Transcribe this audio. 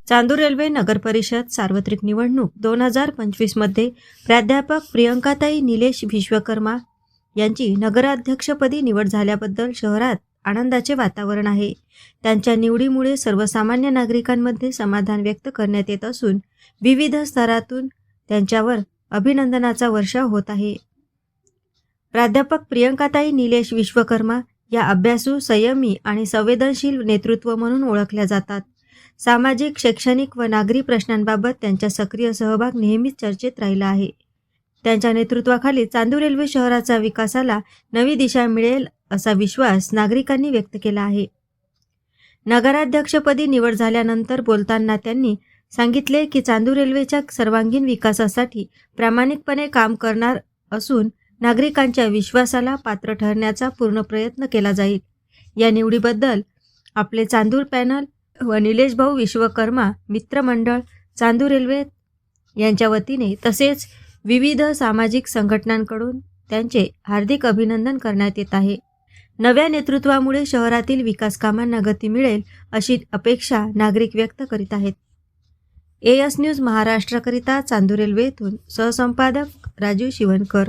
Chandur railway नगर परिषद सार्वत्रिक निवडणूक 2025 मध्ये प्राध्यापक प्रियंकाताई निलेश विश्वकर्मा यांची नगराध्यक्षपदी निवड झाल्याबद्दल शहरात आनंदाचे वातावरण आहे. त्यांच्या निवडीमुळे सर्वसामान्य नागरिकांमध्ये समाधान व्यक्त करण्यात येत असून विविध स्तरातून त्यांच्यावर अभिनंदनाचा वर्षाव होत आहे. प्राध्यापक प्रियंकाताई निलेश विश्वकर्मा या अभ्यासू, संयमी आणि संवेदनशील नेतृत्व म्हणून ओळखल्या जातात. सामाजिक, शैक्षणिक व नागरी प्रश्नांबाबत त्यांचा सक्रिय सहभाग नेहमीच चर्चेत राहिला आहे. त्यांच्या नेतृत्वाखाली चांदूर रेल्वे शहराचा विकासाला नवी दिशा मिळेल असा विश्वास नागरिकांनी व्यक्त केला आहे. नगराध्यक्षपदी निवड झाल्यानंतर बोलताना त्यांनी सांगितले की चांदूर रेल्वेच्या सर्वांगीण विकासासाठी प्रामाणिकपणे काम करणार असून नागरिकांच्या विश्वासाला पात्र ठरण्याचा पूर्ण प्रयत्न केला जाईल. या निवडीबद्दल आपले चांदूर पॅनल व निलेश भाऊ विश्वकर्मा मित्रमंडळ चांदूर रेल्वे यांच्या वतीने तसेच विविध सामाजिक संघटनांकडून त्यांचे हार्दिक अभिनंदन करण्यात येत आहे. नव्या नेतृत्वामुळे शहरातील विकास कामांना गती मिळेल अशी अपेक्षा नागरिक व्यक्त करीत आहेत. AS न्यूज महाराष्ट्राकरिता चांदूर रेल्वे येथून सहसंपादक राजू शिवणकर.